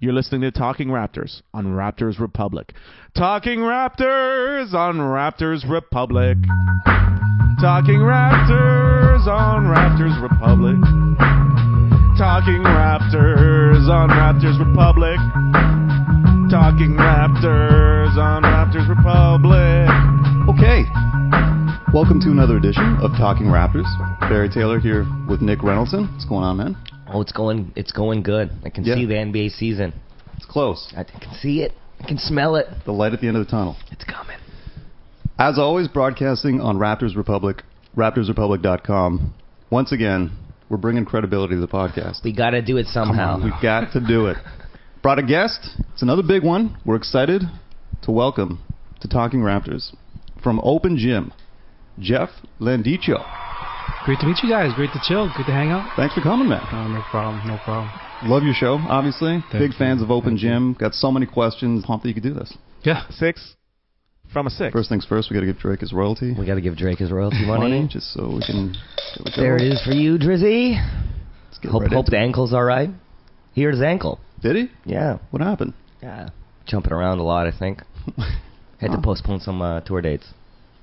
You're listening to Talking Raptors on Raptors Republic. Talking Raptors on Raptors Republic. Talking Raptors on Raptors Republic. Talking Raptors on Raptors Republic. Talking Raptors on Raptors Republic. Okay. Welcome to another edition of Talking Raptors. Barry Taylor here with Nick Reynoldson. What's going on, man? Oh, it's going good. I can see the NBA season. It's close. I can see it. I can smell it. The light at the end of the tunnel. It's coming. As always, broadcasting on Raptors Republic, raptorsrepublic.com. Once again, we're bringing credibility to the podcast. We got to do it somehow. We've got to do it. Brought a guest. It's another big one. We're excited to welcome to Talking Raptors from Open Gym, Jeff Landicho. Great to meet you guys. Great to chill. Good to hang out. Thanks for coming, man. No problem. No problem. Love your show, obviously. Big fans of Open Gym. Got so many questions. Pumped that you could do this. Yeah. 6 from a 6. First things first, we got to give Drake his royalty. We got to give Drake his royalty money. Just so we can... There it is for you, Drizzy. Hope the ankle's all right. He hurt his ankle. Did he? Yeah. What happened? Yeah. Jumping around a lot, I think. Had to postpone some tour dates.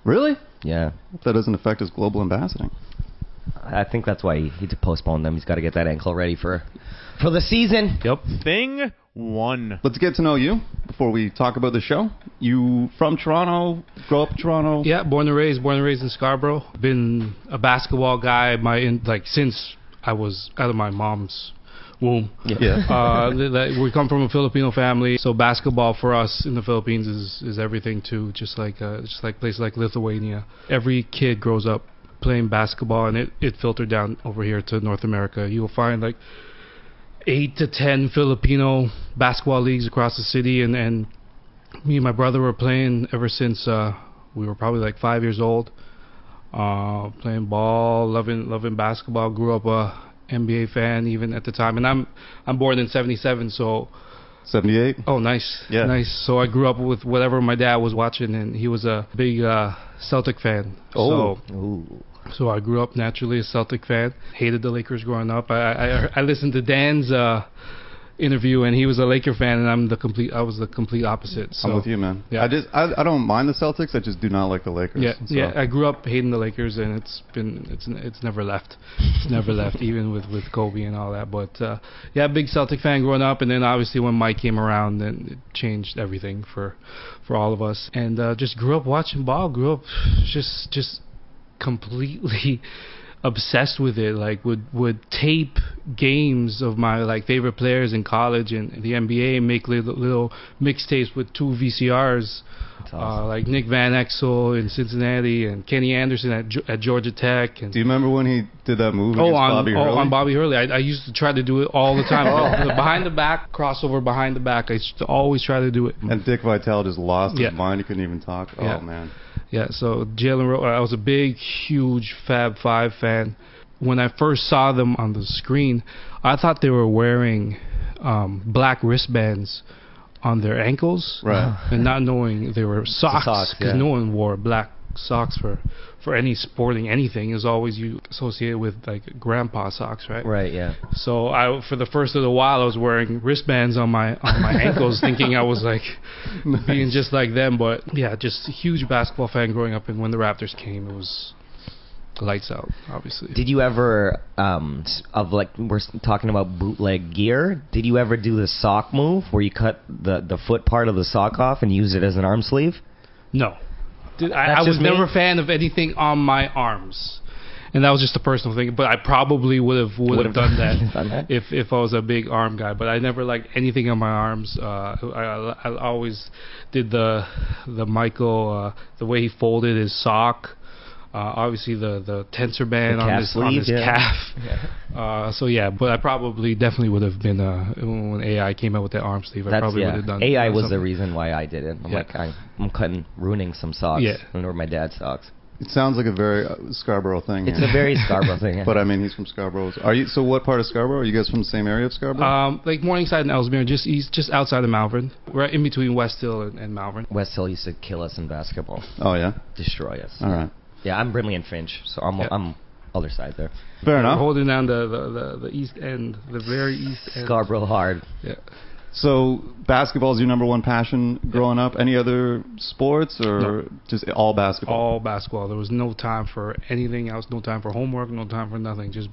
Really? Yeah. Hope that doesn't affect his global ambassading. I think that's why he postponed them. He's got to get that ankle ready for the season. Yep. Thing 1. Let's get to know you before we talk about the show. You from Toronto? Grow up in Toronto? Yeah, born and raised in Scarborough. Been a basketball guy since I was out of my mom's womb. Yeah. We come from a Filipino family, so basketball for us in the Philippines is everything too. Just like places like Lithuania. Every kid grows up playing basketball, and it filtered down over here to North America. You will find like 8 to 10 Filipino basketball leagues across the city, and me and my brother were playing ever since we were probably like 5 years old. Playing ball, loving basketball. Grew up a NBA fan even at the time, and I'm born in '77, so 78. Oh, nice. Yeah. Nice. So I grew up with whatever my dad was watching, and he was a big Celtic fan. Oh. So I grew up naturally a Celtic fan. Hated the Lakers growing up. I listened to Dan's interview, and he was a Laker fan, and I was the complete opposite. So, I'm with you, man. Yeah. I don't mind the Celtics. I just do not like the Lakers. Yeah. I grew up hating the Lakers, and it's never left. It's never left, even with Kobe and all that. But big Celtic fan growing up, and then obviously when Mike came around, then it changed everything for all of us. And just grew up watching ball. Grew up just completely obsessed with it. Like would tape games of my like favorite players in college and the NBA, make little mixtapes with 2 VCRs. Awesome. Like Nick Van Exel in Cincinnati and Kenny Anderson at Georgia Tech. And do you remember when he did that move against Bobby Hurley? On Bobby Hurley. I used to try to do it all the time. The behind the back, crossover behind the back. I used to always try to do it. And Dick Vitale just lost his mind. He couldn't even talk. Yeah. Oh, man. Yeah, so Jalen Rose, I was a big, huge Fab Five fan. When I first saw them on the screen, I thought they were wearing black wristbands on their ankles, right? And not knowing they were socks, because no one wore black socks for any sporting anything. Is always you associated with like grandpa socks, right? Right, yeah. So for the first little while I was wearing wristbands on my ankles, thinking I was like being just like them. But yeah, just a huge basketball fan growing up, and when the Raptors came, it was lights out, obviously. Did you ever we're talking about bootleg gear, did you ever do the sock move where you cut the foot part of the sock off and use it as an arm sleeve? No. I was never a fan of anything on my arms, and that was just a personal thing. But I probably would have done that if I was a big arm guy. But I never liked anything on my arms. I always did the Michael the way he folded his sock. Obviously the tensor band on his calf. Yeah. But I probably definitely would have been when AI came out with that arm sleeve. I probably would have done. AI was the reason why I did it. I'm ruining some socks. Yeah. And they were my dad's socks. It sounds like a very Scarborough thing. It's a very Scarborough thing. Yeah. But I mean, he's from Scarborough. So what part of Scarborough? Are you guys from the same area of Scarborough? Like Morningside and Ellesmere, just outside of Malvern. We're in between West Hill and Malvern. West Hill used to kill us in basketball. Oh yeah. Destroy us. All right. Yeah, I'm Brimley and Finch, so I'm other side there. Fair enough. We're holding down the east end, the very east end. Scarborough hard. Yeah. So basketball is your number one passion growing up. Any other sports or No. just all basketball? All basketball. There was no time for anything else. No time for homework. No time for nothing. Just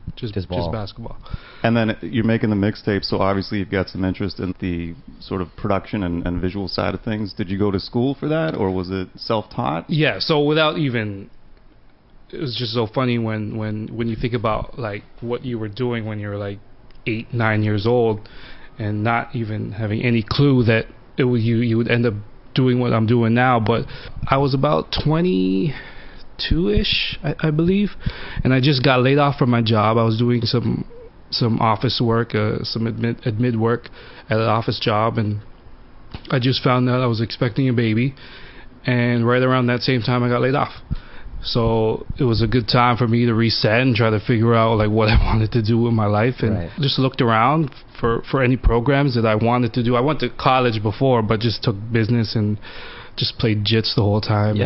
ball. basketball. And then you're making the mixtape, so obviously you've got some interest in the sort of production and visual side of things. Did you go to school for that, or was it self-taught? Yeah. So without even, it was just so funny when you think about like what you were doing when you were like 8, 9 years old, and not even having any clue that you would end up doing what I'm doing now. But I was about 22-ish, I believe, and I just got laid off from my job. I was doing some office work, some admit work at an office job, and I just found out I was expecting a baby, and right around that same time I got laid off. So it was a good time for me to reset and try to figure out like what I wanted to do with my life, and just looked around for any programs that I wanted to do. I went to college before, but just took business and just played jits the whole time.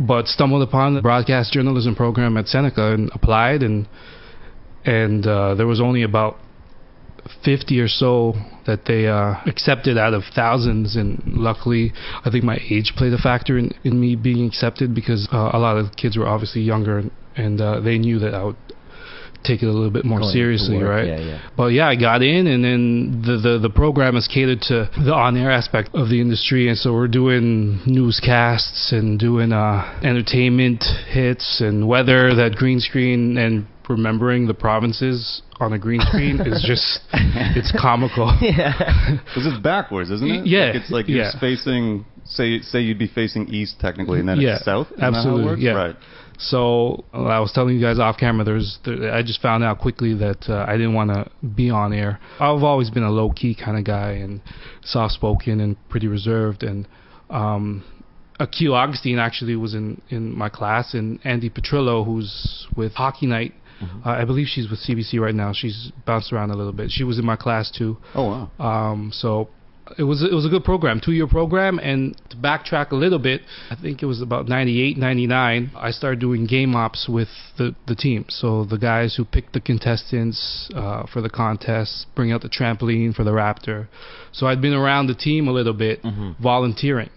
But stumbled upon the broadcast journalism program at Seneca and applied, and there was only about 50 or so that they accepted out of thousands, and luckily I think my age played a factor in me being accepted, because a lot of the kids were obviously younger, and they knew that I would take it a little bit more seriously, right? But yeah, I got in, and then the program is catered to the on-air aspect of the industry, and so we're doing newscasts and doing entertainment hits and weather, that green screen, and remembering the provinces on a green screen is just, it's comical. Because it's backwards, isn't it? Yeah. Like it's like you're facing, say you'd be facing east technically, and then it's south. Isn't absolutely. That how it works? Yeah. Right. So I was telling you guys off camera, I just found out quickly that I didn't want to be on air. I've always been a low-key kind of guy, and soft-spoken and pretty reserved, and Akil Augustine actually was in my class, and Andy Petrillo, who's with Hockey Night. I believe she's with CBC right now. She's bounced around a little bit. She was in my class too. Oh wow. So it was a good program, 2-year program. And to backtrack a little bit, I think it was about 98, 99, I started doing game ops with the team. So the guys who picked the contestants for the contest, bring out the trampoline for the Raptor. So I'd been around the team a little bit, volunteering.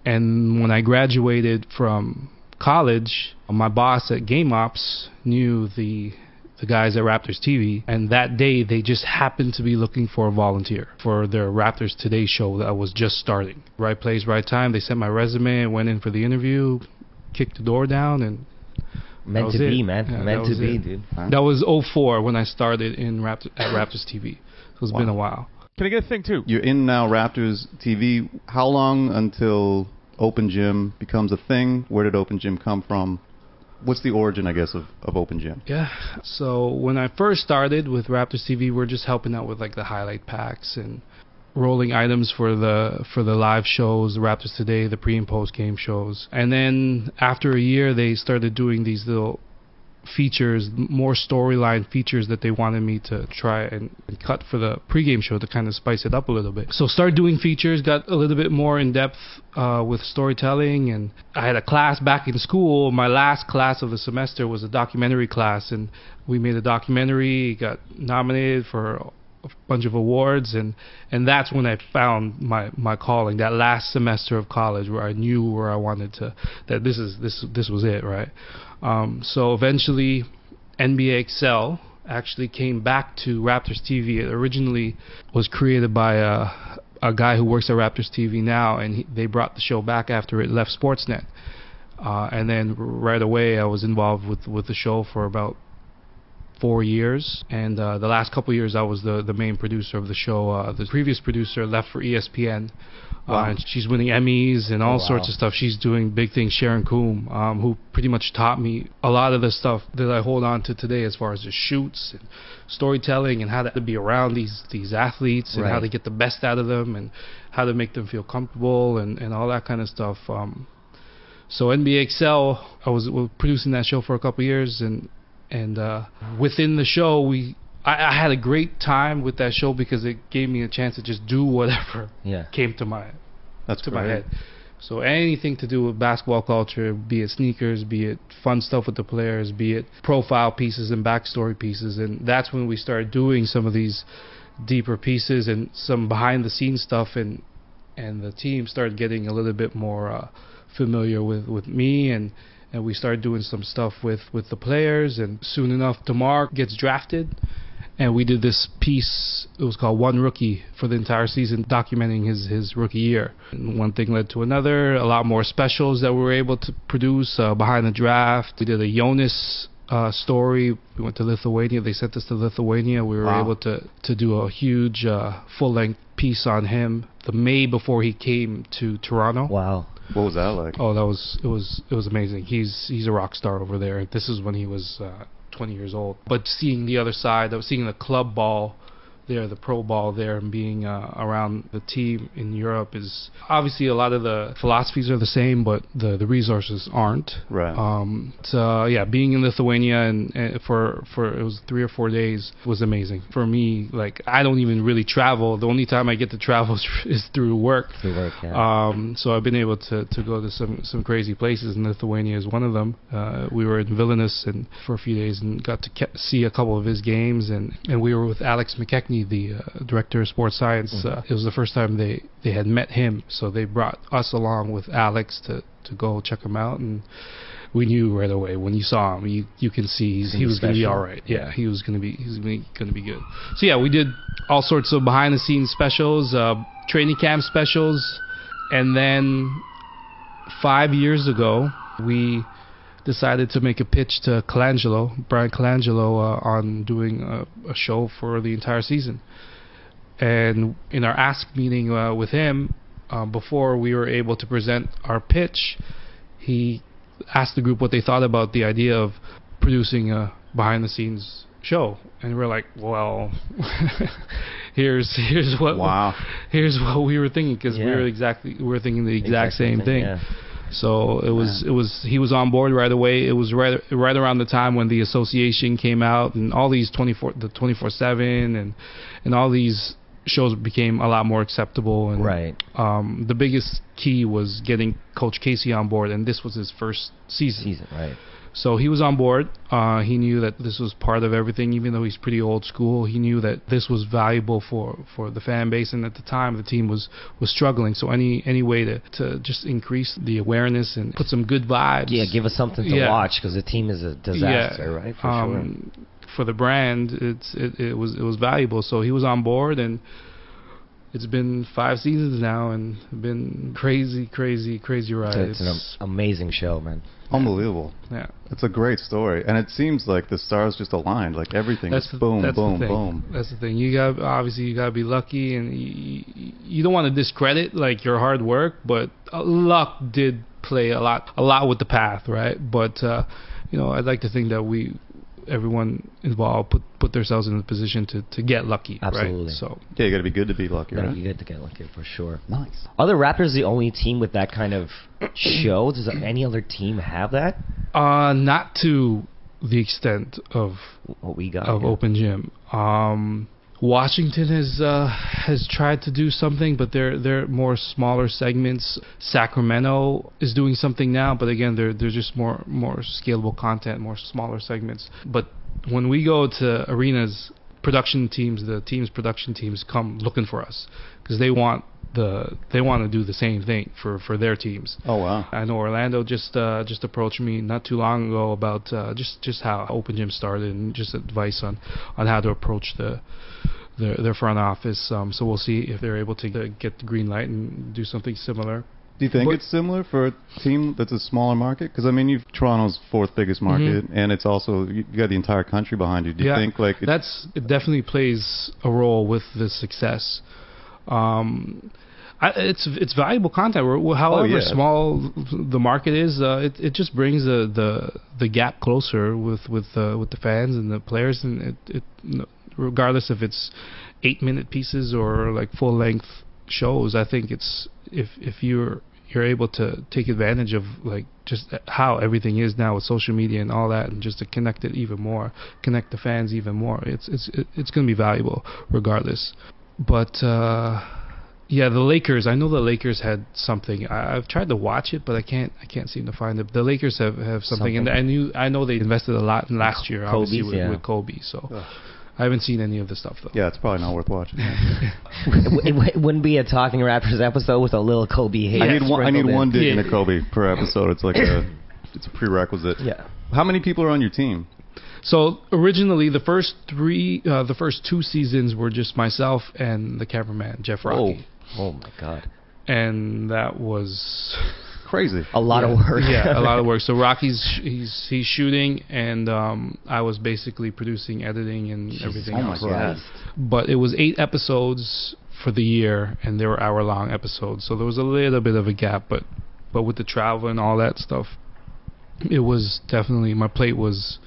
And when I graduated from college, my boss at Game Ops knew the guys at Raptors TV, and that day they just happened to be looking for a volunteer for their Raptors Today show that was just starting. Right place, right time. They sent my resume, went in for the interview, kicked the door down, and meant to be, man. Yeah, meant to be, dude. That was 2004 when I started at Raptors TV. So it's been a while. Can I get a thing too? You're in now Raptors TV. How long until Open Gym becomes a thing? Where did Open Gym come from? What's the origin, I guess, of Open Gym? Yeah. So when I first started with Raptors TV, we're just helping out with like the highlight packs and rolling items for the live shows, the Raptors Today, the pre and post game shows. And then after a year, they started doing these little features, more storyline features that they wanted me to try and cut for the pregame show to kind of spice it up a little bit. So started doing features, got a little bit more in depth with storytelling, and I had a class back in school. My last class of the semester was a documentary class, and we made a documentary, got nominated for a bunch of awards, and that's when I found my calling, that last semester of college where I knew where I wanted to, that this was it, right? So eventually NBA Excel actually came back to Raptors TV. It originally was created by a guy who works at Raptors TV now, and they brought the show back after it left Sportsnet. And then right away I was involved with the show for about 4 years, and the last couple years I was the main producer of the show. The previous producer left for ESPN. And she's winning Emmys and all sorts of stuff. She's doing big things. Sharon Coombe, who pretty much taught me a lot of the stuff that I hold on to today, as far as the shoots and storytelling and how to be around these athletes and how to get the best out of them and how to make them feel comfortable and all that kind of stuff. So NBA Excel, I was producing that show for a couple years, and within the show I had a great time with that show because it gave me a chance to just do whatever came to my head. So anything to do with basketball culture, be it sneakers, be it fun stuff with the players, be it profile pieces and backstory pieces, and that's when we started doing some of these deeper pieces and some behind the scenes stuff, and the team started getting a little bit more familiar with me, and we started doing some stuff with the players, and soon enough DeMar gets drafted, and we did this piece. It was called One Rookie for the entire season, documenting his rookie year. And one thing led to another. A lot more specials that we were able to produce behind the draft. We did a Jonas story. We went to Lithuania. They sent us to Lithuania. We were able to do a huge full-length piece on him the May before he came to Toronto. Wow. What was that like? Oh, it was amazing. He's a rock star over there. This is when he was 20 years old. But seeing the other side, seeing the club ball there, the pro ball there, and being around the team in Europe is obviously a lot of the philosophies are the same, but the resources aren't. Right. So yeah, being in Lithuania and for it was 3 or 4 days was amazing for me. Like, I don't even really travel. The only time I get to travel is through work. Through work, yeah. So I've been able to go to some crazy places, and Lithuania is one of them. We were in Vilnius and for a few days and got to see a couple of his games, and we were with Alex McKechnie, the director of sports science. It was the first time they had met him, so they brought us along with Alex to go check him out, and we knew right away when you saw him, you can see he was going to be all right. Yeah, he was going to be good. So yeah, we did all sorts of behind the scenes specials, training camp specials, and then 5 years ago we decided to make a pitch to Brian Colangelo, on doing a show for the entire season. And in our ask meeting with him, before we were able to present our pitch, he asked the group what they thought about the idea of producing a behind-the-scenes show. And we're like, well, here's what we were thinking, because we were thinking the exact same thing. Yeah. So it was he was on board right away. It was right around the time when the association came out, and all these 24/7 and all these shows became a lot more acceptable. And right. The biggest key was getting Coach Casey on board, and this was his first season. Right. So he was on board. He knew that this was part of everything, even though he's pretty old school. He knew that this was valuable for the fan base, and at the time the team was struggling. So any way to just increase the awareness and put some good vibes. Yeah, give us something to watch, because the team is a disaster, right? For sure. For the brand, it was valuable. So he was on board, and it's been 5 seasons now, and been crazy ride. It's an amazing show, man. Unbelievable. Yeah. It's a great story, and it seems like the stars just aligned. Like everything is boom. That's the thing. You gotta be lucky, and you don't want to discredit like your hard work, but luck did play a lot with the path, right? But I'd like to think that everyone involved put themselves in a position to get lucky. Absolutely. Right? So yeah, you got to be good to be lucky, right? You got to get lucky for sure. Nice. Are the Raptors the only team with that kind of show? Does any other team have that? Not to the extent of what we got of Open Gym. Washington has tried to do something, but they're more smaller segments. Sacramento is doing something now, but again, they're just more scalable content, more smaller segments. But when we go to arenas, the team's production teams come looking for us, because they want to do the same thing for their teams. Oh wow! I know Orlando just approached me not too long ago about just how Open Gym started, and just advice on how to approach their front office. So we'll see if they're able to get the green light and do something similar. Do you think it's similar for a team that's a smaller market? Because I mean, you've Toronto's 4th biggest market, and it's also you got the entire country behind you. Do you think like it definitely plays a role with the success? It's valuable content. However small the market is, it just brings the gap closer with the fans and the players, and it regardless if it's 8-minute pieces or like full length shows. I think it's if you're able to take advantage of like just how everything is now with social media and all that, and just to connect the fans even more. It's going to be valuable regardless. But yeah, the Lakers. I know the Lakers had something. I've tried to watch it, but I can't seem to find it. The Lakers have something, and I know they invested a lot in last year, obviously with Kobe. So I haven't seen any of the stuff though. Yeah, it's probably not worth watching. It wouldn't be a Talking Raptors episode with a little Kobe hate. I need one dig Yeah. into Kobe per episode. It's like it's a prerequisite. Yeah. How many people are on your team? So originally, the first two seasons were just myself and the cameraman Jeff Rocky, Oh my God. and that was Crazy. A lot of work. Yeah, a lot of work. So Rocky's he's shooting, and I was basically producing, editing, and everything oh my else. God. But it was 8 episodes for the year, and they were hour-long episodes. So there was a little bit of a gap, but with the travel and all that stuff, it was definitely, my plate was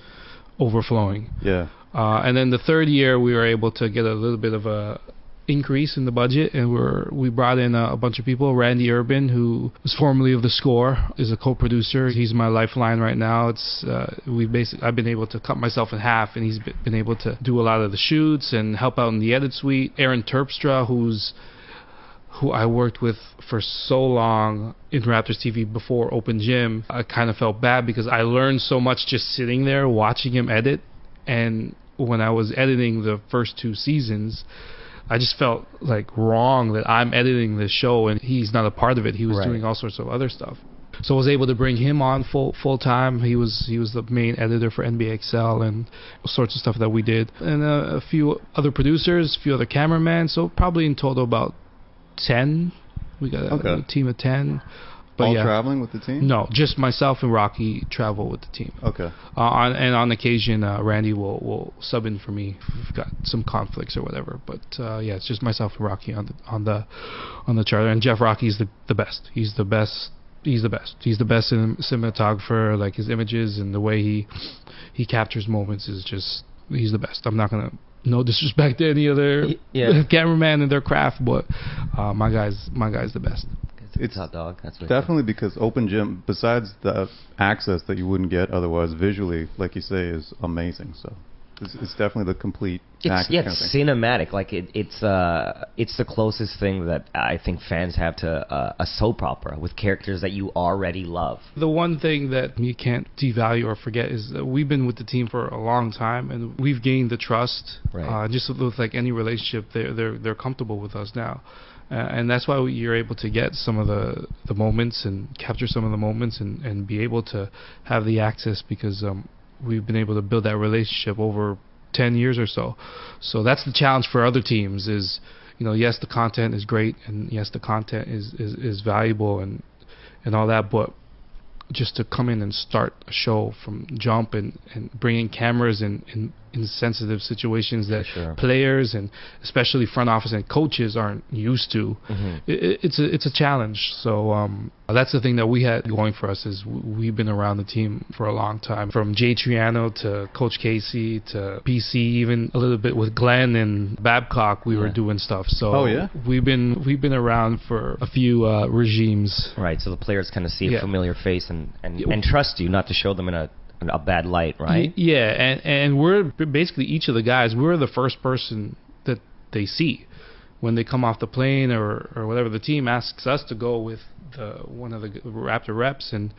overflowing. Yeah. And then the third year, we were able to get a little bit of a increase in the budget, and we brought in a bunch of people. Randy Urban, who was formerly of The Score, is a co-producer. He's my lifeline right now. I've been able to cut myself in half, and he's been able to do a lot of the shoots and help out in the edit suite. Aaron Terpstra, who I worked with for so long in Raptors TV before Open Gym, I kind of felt bad because I learned so much just sitting there watching him edit. And when I was editing the first 2 seasons, I just felt like wrong that I'm editing this show and he's not a part of it. He was Right. doing all sorts of other stuff. So I was able to bring him on full time. He was the main editor for NBA Excel and all sorts of stuff that we did. And a few other producers, a few other cameramen. So probably in total about 10. We got a team of 10. But All yeah. traveling with the team? No, just myself and Rocky travel with the team. Okay. On occasion, Randy will sub in for me if we've got some conflicts or whatever. But yeah, it's just myself and Rocky on the charter. And Jeff Rocky's the best. He's the best. He's the best. He's the best cinematographer. Like his images and the way he captures moments is just, he's the best. I'm not gonna, no disrespect to any other cameraman in their craft, but my guy's the best. It's hot dog. That's what Definitely, because Open Gym, besides the access that you wouldn't get otherwise visually, like you say, is amazing. So it's definitely the complete package. Yeah, kind of it's thing. cinematic. Like it's the closest thing that I think fans have to a soap opera with characters that you already love. The one thing that you can't devalue or forget is that we've been with the team for a long time, and we've gained the trust. Right. Just with like any relationship, they're comfortable with us now. And that's why you're able to get some of the moments and capture some of the moments and be able to have the access because we've been able to build that relationship over 10 years or so. So that's the challenge for other teams is, yes, the content is great and yes, the content is valuable and all that, but just to come in and start a show from jump and bring in cameras in sensitive situations that players and especially front office and coaches aren't used to. Mm-hmm. It's a challenge. So that's the thing that we had going for us is we've been around the team for a long time, from Jay Triano to Coach Casey to PC, even a little bit with Glenn and Babcock. We were doing stuff. So we've been around for a few regimes. Right. So the players kind of see a familiar face and trust you, not to show them in a bad light, right? Yeah, and we're basically each of the guys, we're the first person that they see when they come off the plane or whatever. The team asks us to go with one of the Raptor reps and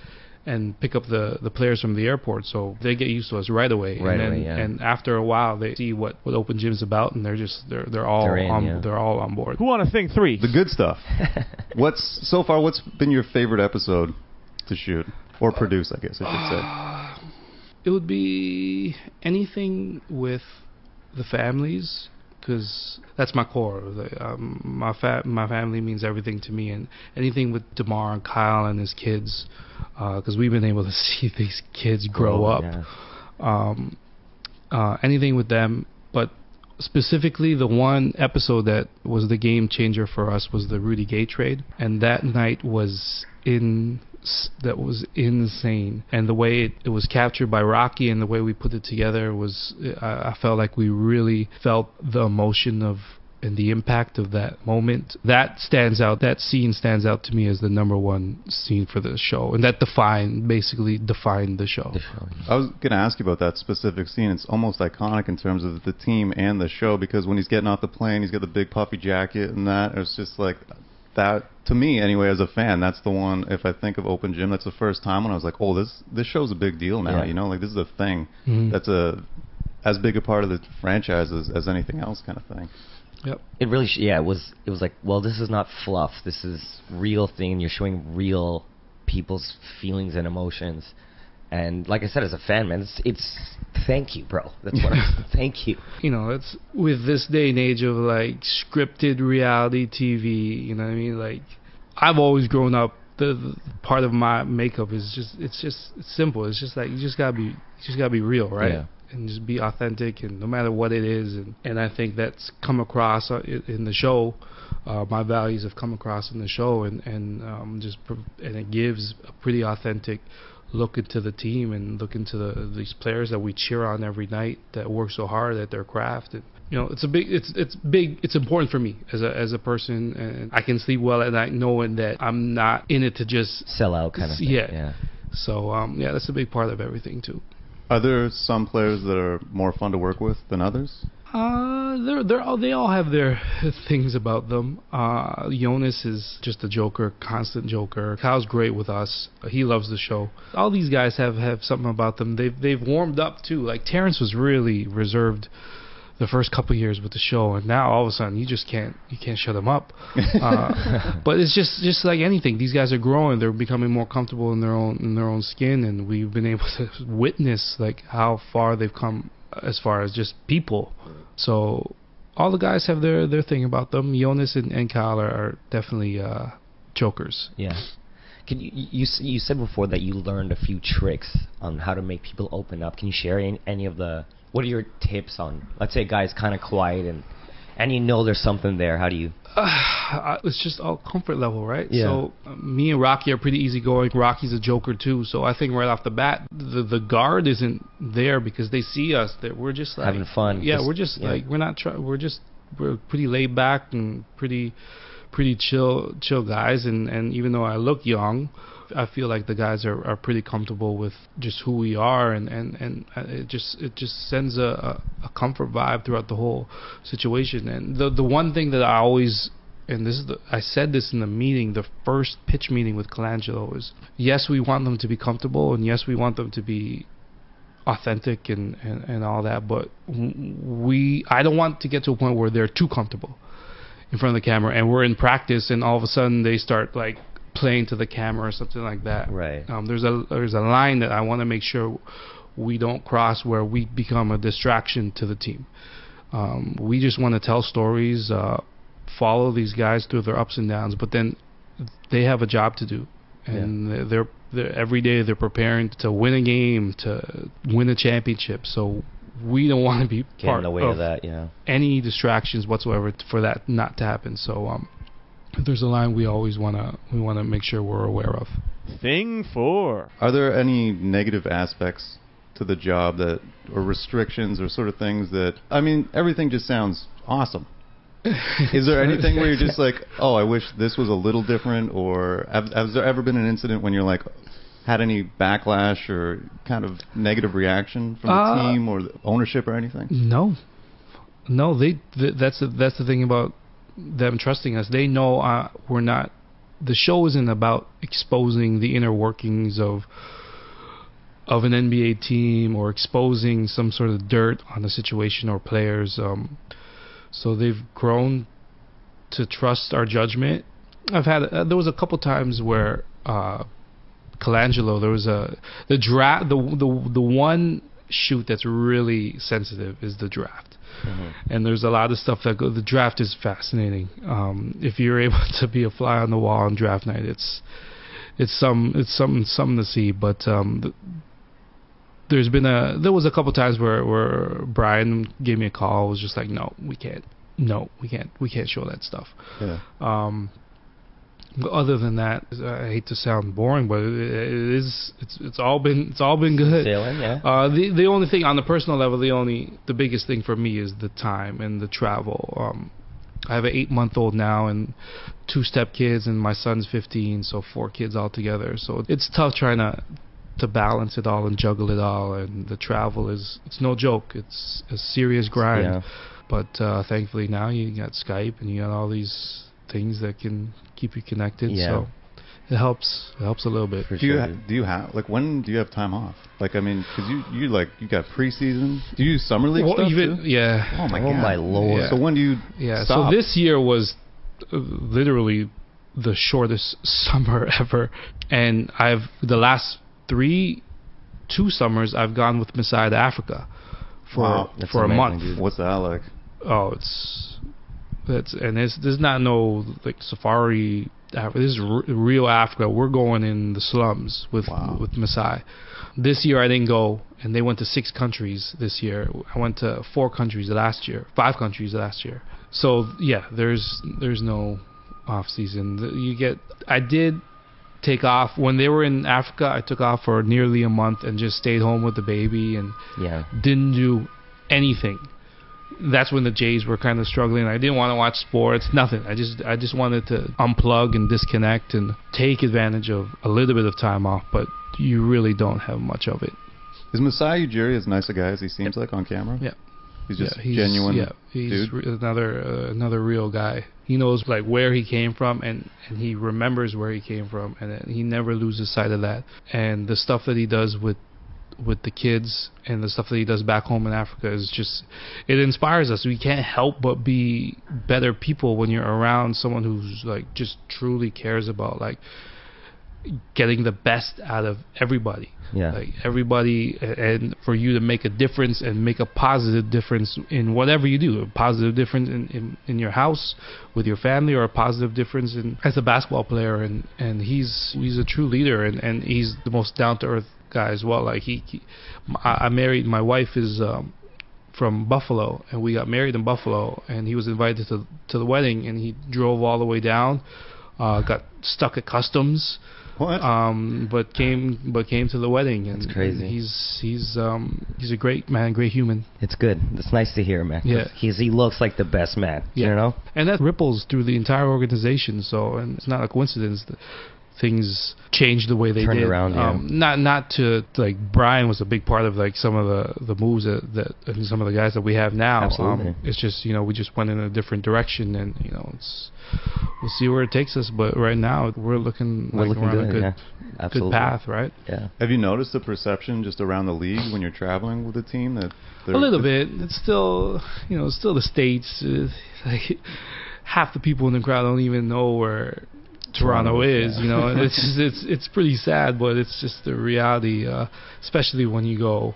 pick up the players from the airport, so they get used to us right away. And after a while, they see what Open Gym's about, and they're all on board. Who want to think 3? The good stuff. What's been your favorite episode to shoot or produce? I guess I should say. It would be anything with the families, because that's my core. My family means everything to me, and anything with DeMar and Kyle and his kids, because we've been able to see these kids grow up. Yeah. Anything with them, but specifically the one episode that was the game changer for us was the Rudy Gay trade, and that night was insane, and the way it was captured by Rocky and the way we put it together was, I felt like we really felt the emotion of and the impact of that moment. That scene stands out to me as the number one scene for the show, and that basically defined the show. I was going to ask you about that specific scene. It's almost iconic in terms of the team and the show, because when he's getting off the plane, he's got the big puffy jacket and that. It's just like that, to me anyway, as a fan, that's the one. If I think of Open Gym, that's the first time when I was like, oh, this show's a big deal now. Like, this is a thing. Mm-hmm. as big a part of the franchise as anything else, kind of thing. Yep. It really, it was like, well, this is not fluff. This is real thing. You're showing real people's feelings and emotions. And like I said, as a fan, man, it's thank you, bro. That's what thank you. You know, it's with this day and age of like scripted reality TV. You know what I mean? Like, I've always grown up. The part of my makeup is it's simple. It's just like you just gotta be real, right? Yeah. And just be authentic, and no matter what it is, and I think that's come across in the show. My values have come across in the show, and it gives a pretty authentic look into the team and look into these players that we cheer on every night that work so hard at their craft. And you know, it's important for me as a person, and I can sleep well at night knowing that I'm not in it to just sell out kind of thing. Yeah. So that's a big part of everything too. Are there some players that are more fun to work with than others? They all have their things about them. Jonas is just a joker, constant joker. Kyle's great with us. He loves the show. All these guys have something about them. They've warmed up too. Like Terrence was really reserved the first couple of years with the show, and now all of a sudden you can't shut them up. But it's just like anything. These guys are growing. They're becoming more comfortable in their own skin, and we've been able to witness like how far they've come as far as just people. So all the guys have their thing about them. Jonas and Kyle are definitely jokers. Yeah. Can you said before that you learned a few tricks on how to make people open up. Can you share any of the? What are your tips on? Let's say a guy's kind of quiet and you know there's something there. How do you? It's just all comfort level, right? Yeah. So me and Rocky are pretty easygoing. Rocky's a joker too. So I think right off the bat, the guard isn't there because they see us. That we're just like having fun. Yeah, we're just like we're pretty laid back and pretty chill guys. And even though I look young, I feel like the guys are pretty comfortable with just who we are, and it just sends a comfort vibe throughout the whole situation. And the one thing that I always, and I said this in the meeting, the first pitch meeting with Colangelo, is yes, we want them to be comfortable, and yes, we want them to be authentic and all that, but I don't want to get to a point where they're too comfortable in front of the camera and we're in practice and all of a sudden they start like playing to the camera or something like that. Right. There's a line that I want to make sure we don't cross where we become a distraction to the team. We just want to tell stories, follow these guys through their ups and downs, but then they have a job to do, and they're every day they're preparing to win a game, to win a championship. So we don't want to be part in the way of that. Any distractions whatsoever for that not to happen. So there's a line we always want to make sure we're aware of. Thing 4. Are there any negative aspects to the job that, or restrictions or sort of things that, I mean, everything just sounds awesome. Is there anything where you're just like, oh, I wish this was a little different, or has there ever been an incident when you're like, had any backlash or kind of negative reaction from the team or the ownership or anything? No. That's the thing about them trusting us. They know we're not. The show isn't about exposing the inner workings of an NBA team or exposing some sort of dirt on a situation or players. So they've grown to trust our judgment. There was a couple times where Colangelo, there was the draft. The one shoot that's really sensitive is the draft. Mm-hmm. And there's a lot of stuff that the draft is fascinating. If you're able to be a fly on the wall on draft night, it's something to see. But there was a couple times where Brian gave me a call. Was just like, no, we can't show that stuff. Yeah. But other than that, I hate to sound boring, but it's all been good. Sailing, yeah. The only thing on the personal level, the biggest thing for me is the time and the travel. I have an 8-month-old now and 2 stepkids, and my son's 15, so 4 kids altogether. So it's tough trying to balance it all and juggle it all, and the travel it's no joke. It's a serious grind. Yeah. But thankfully now you got Skype and you got all these things that can keep you connected. Yeah. So it helps. It helps a little bit. For Do you sure. do you have like when do you have time off? Like I mean, because you got preseason. Do you do summer league Well, stuff even too? yeah. Oh my Oh god. my lord. Yeah. So when do you Yeah, stop? so this year was literally the shortest summer ever, and the last 2 summers I've gone with Masai to Africa Wow. That's for a amazing, month. dude. What's that like? Oh, there's not no like safari. This is real Africa. We're going in the slums with Masai. This year I didn't go, and they went to 6 countries this year. I went to 4 countries last year, 5 countries last year. So yeah, there's no off season. I did take off when they were in Africa. I took off for nearly a month and just stayed home with the baby and didn't do anything. That's when the Jays were kind of struggling. I didn't want to watch sports, nothing. I just wanted to unplug and disconnect and take advantage of a little bit of time off, but you really don't have much of it. Is Masai Ujiri as nice a guy as he seems like on camera? Yeah. He's just genuine. Yeah, he's dude. another real guy. He knows like where he came from, and he remembers where he came from, and he never loses sight of that. And the stuff that he does with the kids and the stuff that he does back home in Africa is just, it inspires us. We can't help but be better people when you're around someone who's like just truly cares about like getting the best out of everybody. Yeah. Like everybody, and for you to make a difference and make a positive difference in whatever you do, a positive difference in your house with your family, or a positive difference as a basketball player. And he's a true leader, and he's the most down to earth guy as well. Like I married, my wife is from Buffalo, and we got married in Buffalo, and he was invited to the wedding, and he drove all the way down, got stuck at customs. What? But came to the wedding, and That's crazy. He's a great man, great human. It's good. It's nice to hear, man. Yeah. He looks like the best man. Yeah. You know? And that ripples through the entire organization. So, and it's not a coincidence that things changed the way they Turned did. around, yeah. Not to like, Brian was a big part of like some of the moves that and some of the guys that we have now. Absolutely. It's just, we just went in a different direction, and we'll see where it takes us. But right now we're looking We're like looking we're on good, a good path, right? Yeah. Have you noticed the perception just around the league when you're traveling with the team that A little bit. It's still, it's still the States. Like half the people in the crowd don't even know where Toronto is. And it's pretty sad, but it's just the reality. Especially when you go,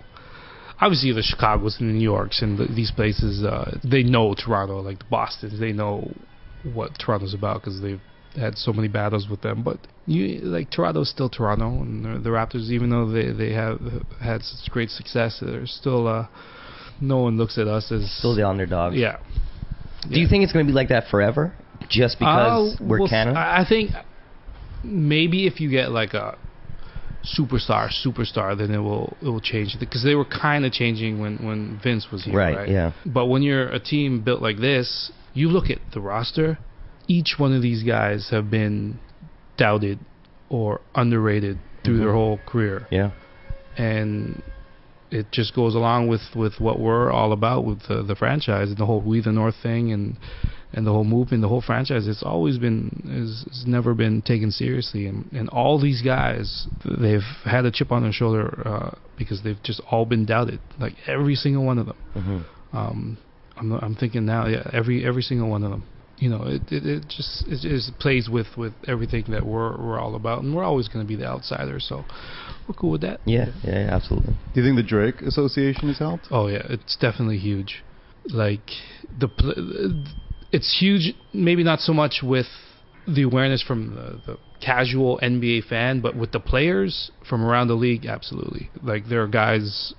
obviously the Chicagos and the New Yorks and these places, they know Toronto, like the Bostons. They know what Toronto's about because they've had so many battles with them. But Toronto's still Toronto, and the Raptors, even though they have had such great success, they're still no one looks at us as Still the underdog. Yeah. Do you think it's going to be like that forever? Just because we're Canada? I think maybe if you get like a superstar, then it will change, because they were kind of changing when Vince was here, right? Yeah. But when you're a team built like this, you look at the roster. Each one of these guys have been doubted or underrated through their whole career. Yeah. And it just goes along with what we're all about with the franchise and the whole We the North thing and the whole movement, the whole franchise. It's always been, has never been taken seriously. And all these guys, they've had a chip on their shoulder because they've just all been doubted, like every single one of them. I'm thinking now, yeah, every single one of them. It just plays with everything that we're all about, and we're always going to be the outsider, so we're cool with that. Yeah, absolutely. Do you think the Drake Association has helped? Oh yeah, it's definitely huge. Like it's huge. Maybe not so much with the awareness from the casual NBA fan, but with the players from around the league, absolutely. Like there are guys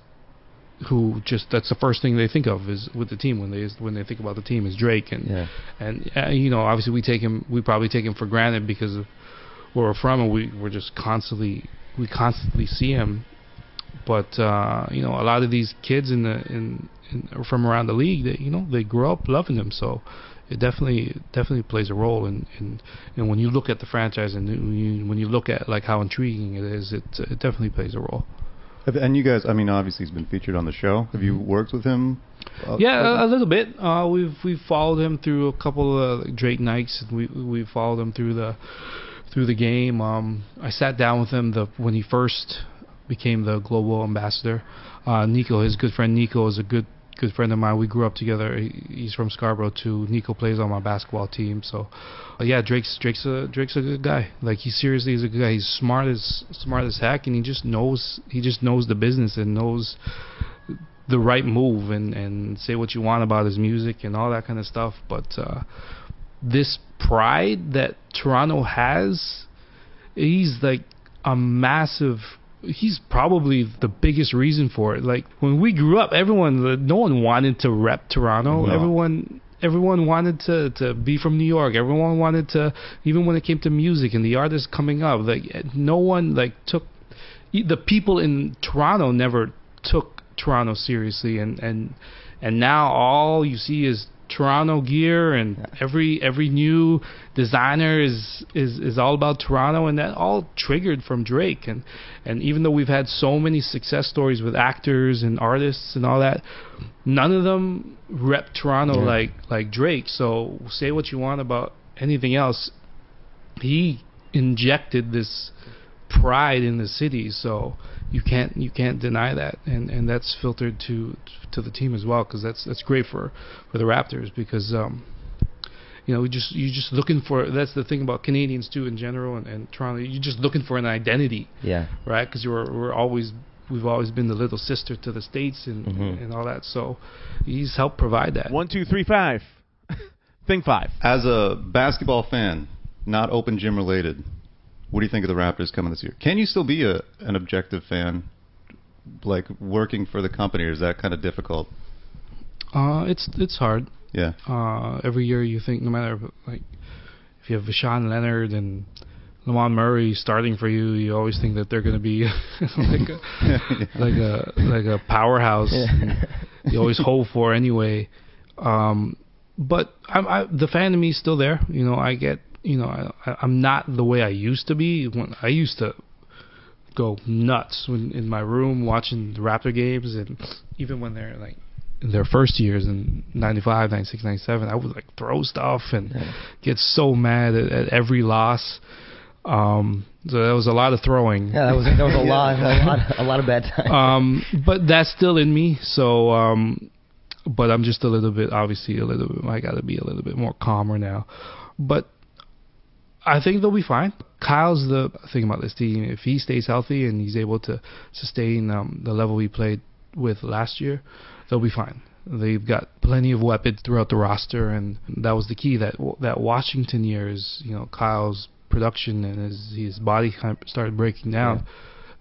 who just, that's the first thing they think of is with the team when they think about the team is Drake, and obviously we probably take him for granted because of where we're from, and we constantly see him, but a lot of these kids in from around the league, they grow up loving him, so it definitely plays a role in when you look at the franchise and when you look at like how intriguing it is, it definitely plays a role. And you guys, I mean, obviously he's been featured on the show. Have you worked with him? Yeah, a little bit. We've followed him through a couple of Drake nights. We followed him through the through the game. I sat down with him when he first became the global ambassador. Nico, his good friend Nico, is a good friend of mine. We grew up together. He's from Scarborough too. Nico plays on my basketball team. So, yeah, Drake's a good guy. Like, he seriously is a good guy. He's smart as heck, and he just knows the business and knows the right move and say what you want about his music and all that kind of stuff. But this pride that Toronto has, he's like a massive. He's probably the biggest reason for it. Like, when we grew up, no one wanted to rep Toronto. No. Everyone wanted to be from New York. Everyone wanted to, even when it came to music and the artists coming up, like, no one took, the people in Toronto never took Toronto seriously, and now all you see is Toronto gear, and every new designer is all about Toronto, and that all triggered from Drake. And even though we've had so many success stories with actors and artists and all that, none of them rep Toronto like Drake. So say what you want about anything else, he injected this pride in the city, so you can't deny that, and that's filtered to the team as well, because that's great for the Raptors, because you're just looking for, that's the thing about Canadians too in general, and Toronto, you're just looking for an identity, right? Because we've always been the little sister to the States and all that, so he's helped provide that. 1, 2, 3, 5. Thing 5. As a basketball fan, not open gym related, what do you think of the Raptors coming this year? Can you still be an objective fan, like working for the company, or is that kind of difficult? It's hard. Yeah. Every year you think, no matter, like, if you have Vashawn Leonard and Lamont Murray starting for you, you always think that they're going to be like a powerhouse. You always hope for anyway. But the fan in me is still there. I get. I'm not the way I used to be. When I used to go nuts in my room watching the Raptor games, and even when they're like in their first years in 95, 96, 97, I would like throw stuff and get so mad at every loss. So that was a lot of throwing. Yeah, that was a lot of bad times. But that's still in me. So, but I'm just obviously I got to be a little bit more calmer now. But I think they'll be fine. Kyle's the thing about this team. If he stays healthy and he's able to sustain the level he played with last year, they'll be fine. They've got plenty of weapons throughout the roster, and that was the key. That Washington year is, Kyle's production and his body kind of started breaking down.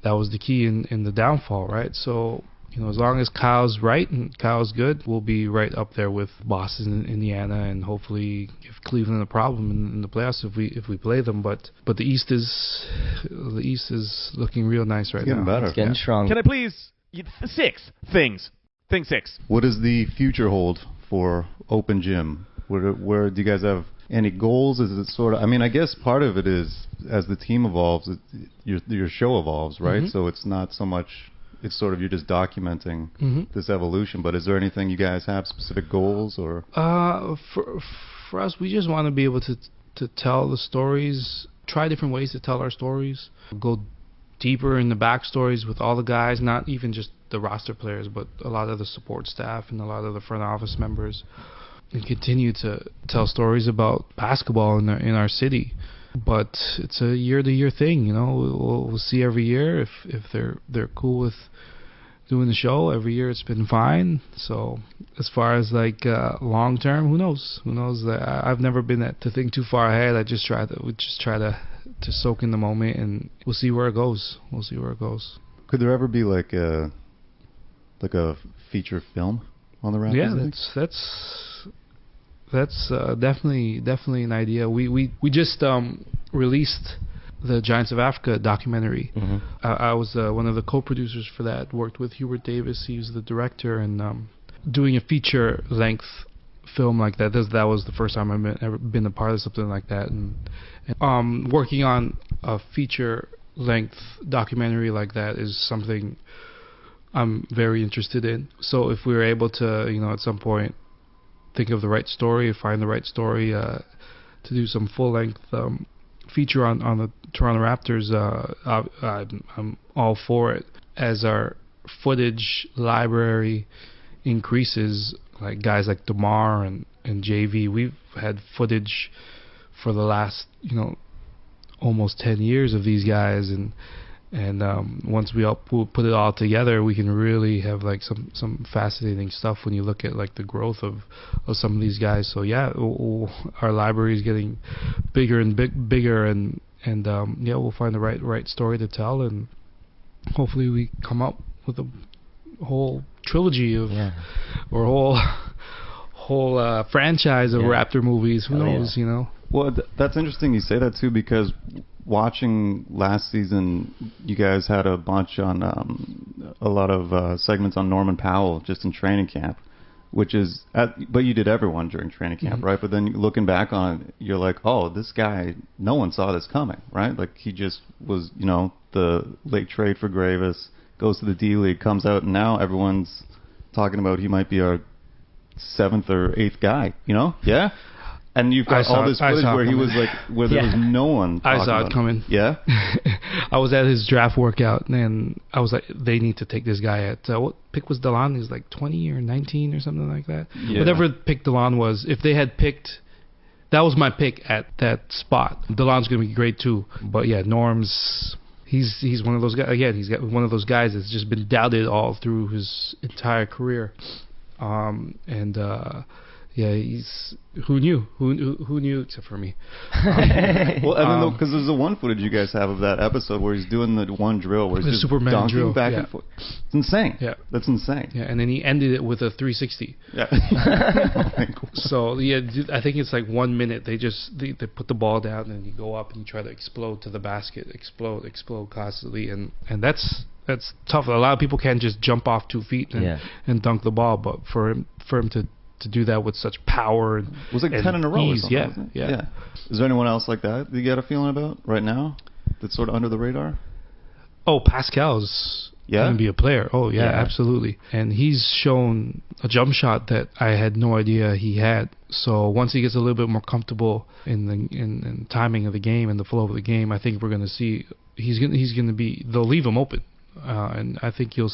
That was the key in the downfall, right? So, as long as Kyle's right and Kyle's good, we'll be right up there with Boston and Indiana, and hopefully give Cleveland a problem in the playoffs if we play them. But the East is looking real nice right now. It's getting strong. Can I please 6 things? Thing 6. What does the future hold for Open Gym? Where do you guys have any goals? Is it sort of? I mean, I guess part of it is as the team evolves, your show evolves, right? Mm-hmm. So it's not so much. It's sort of you're just documenting this evolution. But is there anything you guys have, specific goals or? For us, we just want to be able to tell the stories, try different ways to tell our stories, go deeper in the backstories with all the guys, not even just the roster players, but a lot of the support staff and a lot of the front office members, and continue to tell stories about basketball in our city. But it's a year-to-year thing, We'll see every year if they're cool with doing the show. Every year it's been fine. So as far as long term, who knows? I've never been to think too far ahead. We just try to soak in the moment, and we'll see where it goes. Could there ever be like a feature film on the Raptors? Yeah, that's definitely an idea. We just released the Giants of Africa documentary. Mm-hmm. I was one of the co-producers for that. Worked with Hubert Davis. He was the director, and doing a feature length film like that. That was the first time I've ever been a part of something like that, and working on a feature length documentary like that is something I'm very interested in. So if we were able to, at some point, think of the right story, find the right story to do some full-length feature on the Toronto Raptors, I'm all for it. As our footage library increases, like guys like DeMar and JV, we've had footage for the last almost 10 years of these guys, and once we put it all together, we can really have like some fascinating stuff when you look at like the growth of some of these guys. So yeah, our library is getting bigger and bigger, and yeah, we'll find the right story to tell, and hopefully we come up with a whole trilogy of or whole franchise of Raptor movies. Who knows, Well, that's interesting you say that too, because watching last season, you guys had a bunch on a lot of segments on Norman Powell just in training camp, but you did everyone during training camp, right? But then looking back on it, you're like, oh, this guy, no one saw this coming, right? Like he just was, the late trade for Gravis, goes to the D League, comes out, and now everyone's talking about he might be our 7th or 8th guy, Yeah. And you've got all this footage where he was like, where there was no one talking I saw about it coming. Yeah? I was at his draft workout, and I was like, they need to take this guy at, what pick was DeLon? He was like 20 or 19 or something like that. Yeah. Whatever pick DeLon was, if they had picked, that was my pick at that spot. DeLon's going to be great too. But yeah, Norm's, he's one of those guys, again, he's got one of those guys that's just been doubted all through his entire career. Yeah, who knew? Who knew except for me? Well, I mean, because there's the one footage you guys have of that episode where he's doing the one drill where he's just Superman dunking drill, back and forth. It's insane. Yeah, that's insane. Yeah, and then he ended it with a 360. Yeah. So yeah, I think it's like 1 minute. They put the ball down and you go up and you try to explode to the basket, explode constantly, and that's tough. A lot of people can't just jump off 2 feet and dunk the ball, but for him to do that with such power and it was like 10 in a row ease, or something, yeah. Is there anyone else like that you got a feeling about right now that's sort of under the radar? Oh, Pascal's going to be a player. Oh yeah, absolutely. And he's shown a jump shot that I had no idea he had. So once he gets a little bit more comfortable in the timing of the game and the flow of the game, I think we're going to see he's going to be, they'll leave him open. And I think you'll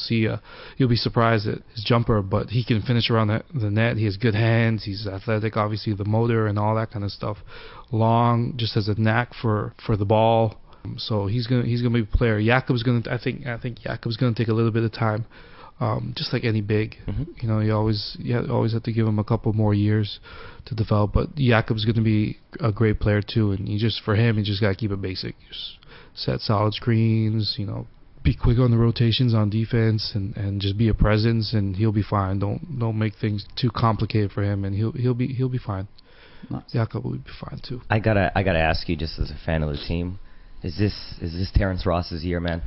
be surprised at his jumper, but he can finish around the net. He has good hands. He's athletic, obviously the motor and all that kind of stuff. Long, just has a knack for the ball. So he's gonna be a player. I think Jakob's gonna take a little bit of time, just like any big. Mm-hmm. You always have to give him a couple more years to develop. But Jakob's gonna be a great player too, and you just gotta keep it basic. Just set solid screens. Be quick on the rotations on defense and just be a presence, and he'll be fine. Don't make things too complicated for him, and he'll be fine. Nice. Jakob will be fine too. I gotta ask you, just as a fan of the team, is this Terrence Ross's year, man?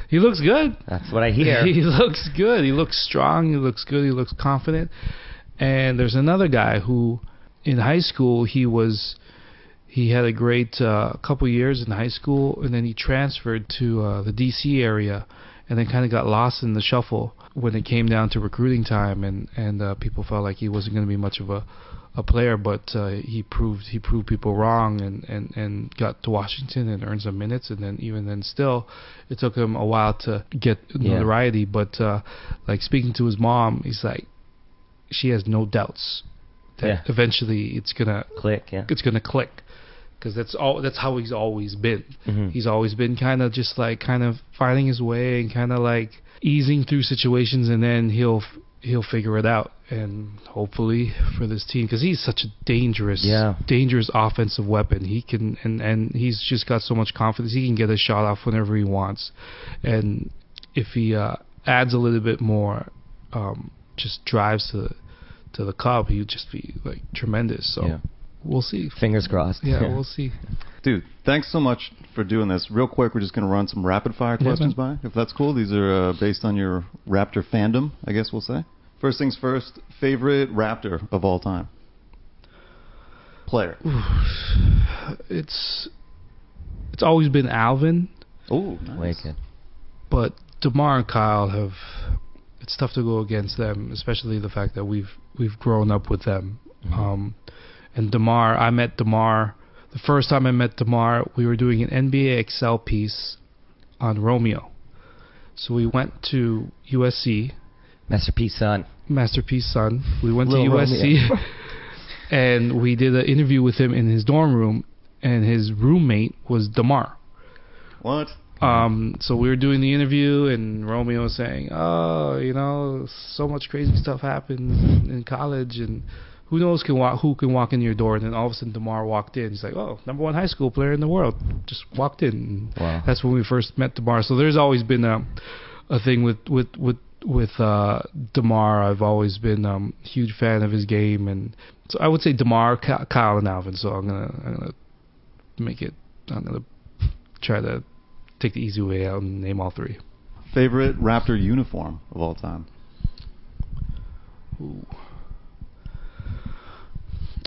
He looks good. That's what I hear. He looks good. He looks strong. He looks good. He looks confident. And there's another guy who, in high school, he had a great couple years in high school, and then he transferred to the D.C. area, and then kind of got lost in the shuffle when it came down to recruiting time, and people felt like he wasn't going to be much of a player, but he proved people wrong, and got to Washington and earned some minutes, and then even then still, it took him a while to get notoriety. But like speaking to his mom, he's like, she has no doubts that eventually it's gonna click. Yeah, it's gonna click. Because that's how he's always been. Mm-hmm. He's always been kind of finding his way and kind of like easing through situations, and then he'll figure it out. And hopefully for this team, because he's such a dangerous offensive weapon. He can and he's just got so much confidence. He can get a shot off whenever he wants, and if he adds a little bit more, just drives to the cup, he'd just be like tremendous. So. Yeah. We'll see. Fingers crossed. Yeah, we'll see. Dude, thanks so much for doing this. Real quick, we're just going to run some rapid-fire questions by, if that's cool. These are based on your Raptor fandom, I guess we'll say. First things first, favorite Raptor of all time? Player. It's always been Alvin. Oh, nice. But DeMar and Kyle it's tough to go against them, especially the fact that we've grown up with them. Mm-hmm. And DeMar, I met DeMar the first time I met DeMar, we were doing an NBA Excel piece on Romeo. So we went to USC. Masterpiece son. We went to Little USC and we did an interview with him in his dorm room, and his roommate was DeMar. What? So we were doing the interview, and Romeo was saying, "Oh, you know, so much crazy stuff happens in college, and who knows who can walk in your door." And then all of a sudden, DeMar walked in. He's like, "Oh, #1 high school player in the world just walked in." Wow. That's when we first met DeMar. So there's always been a thing with DeMar. I've always been a huge fan of his game, and so I would say DeMar, Kyle, and Alvin. So I'm gonna try to take the easy way out and name all three. Favorite Raptor uniform of all time? Ooh.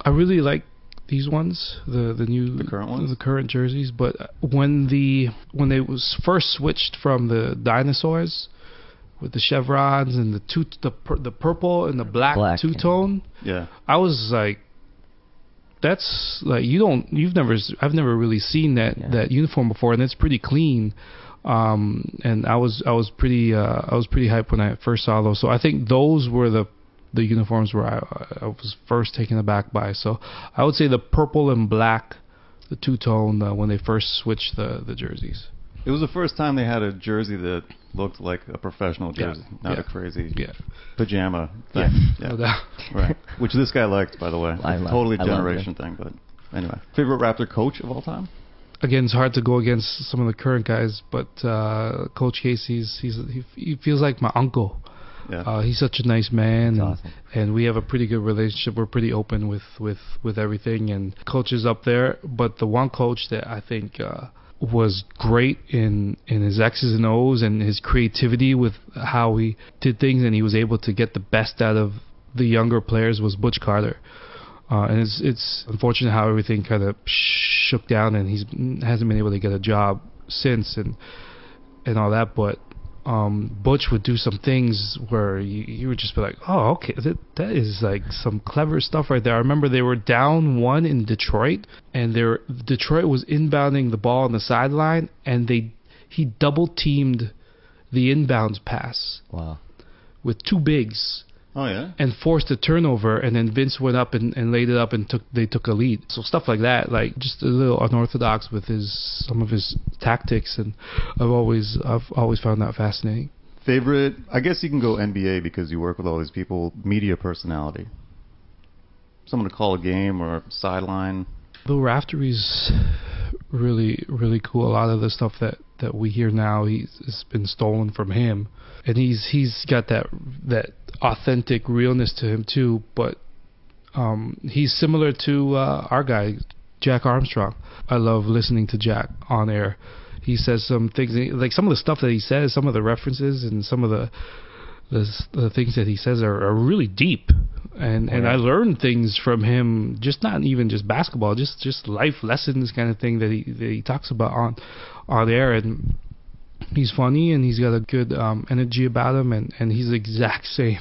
I really like these ones, the current ones, the current jerseys. But when they was first switched from the dinosaurs with the chevrons and the purple and the black two-tone, yeah, I was like, that's like I've never really seen that uniform before, and it's pretty clean. And I was pretty hyped when I first saw those. So I think those were the uniforms where I was first taken aback by. So I would say the purple and black, the two-tone, when they first switched the jerseys. It was the first time they had a jersey that looked like a professional jersey, not a crazy pajama thing. Yeah. No doubt. Right. Which this guy liked, by the way. Totally I generation thing, but anyway. Favorite Raptor coach of all time? Again, it's hard to go against some of the current guys, but Coach Casey, he feels like my uncle. Yeah. He's such a nice man, awesome. And we have a pretty good relationship. We're pretty open with everything, and coach is up there. But the one coach that I think was great in his X's and O's and his creativity with how he did things, and he was able to get the best out of the younger players, was Butch Carter. And it's unfortunate how everything kind of shook down, and he hasn't been able to get a job since, and all that. But Butch would do some things where you would just be like, oh, okay, that is like some clever stuff right there. I remember they were down 1 in Detroit, and Detroit was inbounding the ball on the sideline, and he double teamed the inbounds pass. Wow. With 2 bigs. Oh yeah. And forced a turnover, and then Vince went up and laid it up, and they took a lead. So stuff like that, like just a little unorthodox with some of his tactics, and I've always found that fascinating. Favorite, I guess you can go NBA because you work with all these people. Media personality. Someone to call a game or sideline. The Raptor is really, really cool. A lot of the stuff that we hear now, has been stolen from him, and he's got that authentic realness to him too. But he's similar to our guy, Jack Armstrong. I love listening to Jack on air. He says some things, like some of the stuff that he says, some of the references, and some of the things that he says are really deep. And I learned things from him, not even just basketball, just life lessons kind of thing that he talks about on air. And he's funny, and he's got a good energy about him, and he's the exact same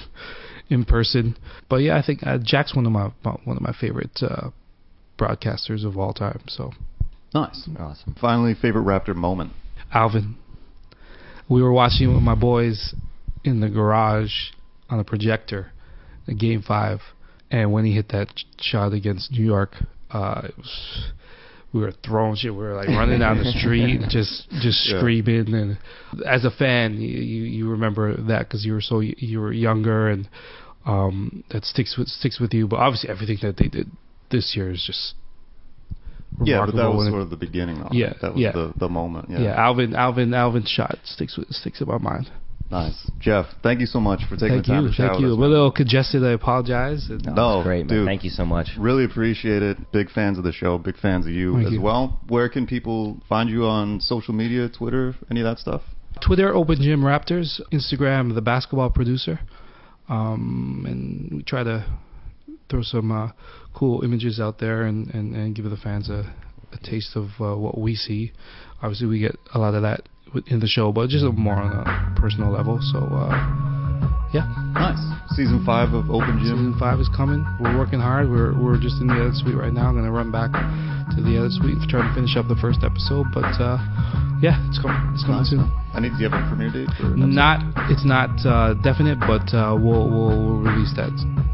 in person. But yeah, I think Jack's one of my favorite broadcasters of all time. So nice, awesome. Finally, favorite Raptor moment. Alvin. We were watching with my boys in the garage on a projector, in Game 5, and when he hit that shot against New York, we were throwing shit. We were like running down the street, just screaming. And as a fan, you remember that because you were younger, and that sticks with you. But obviously, everything that they did this year is just remarkable. But that was sort of the beginning of it. That was the moment. Alvin's shot sticks in my mind. Nice. Jeff, thank you so much for taking the time to chat with us. Thank you. We're a little congested. I apologize. No, great, man. Thank you so much. Really appreciate it. Big fans of the show. Big fans of you as well. Where can people find you on social media, Twitter, any of that stuff? Twitter, Open Gym Raptors. Instagram, The Basketball Producer. And we try to throw some cool images out there and give the fans a taste of what we see. Obviously, we get a lot of that in the show, but just a more on a personal level. So nice. Season 5 of Open Gym. Season 5 is coming. We're working hard. We're just in the edit suite right now. I'm gonna run back to the end of this week. Trying to finish up the first episode, but yeah, it's coming. It's coming Nice. soon. Do you have a premiere date? For an episode? It's not definite, but we'll release that.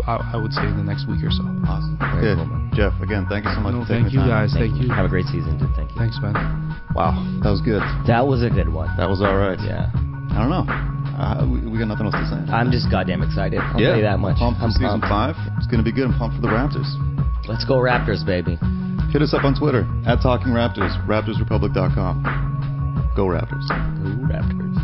I would say in the next week or so. Awesome. Very Okay, cool, man. Jeff. Again, thank you so much No, for taking thank you the time. guys. Thank you. Have a great season, dude. Thank you. Thanks, man. Wow, that was good. That was a good one. That was all right. Yeah. I don't know. We got nothing else to say. I'm just goddamn excited. I'll tell you that much. I'm pumped for season pumped. 5. It's going to be good. I'm pumped for the Raptors. Let's go Raptors, baby. Hit us up on Twitter @Talking Raptors, RaptorsRepublic.com. Go Raptors. Go Raptors.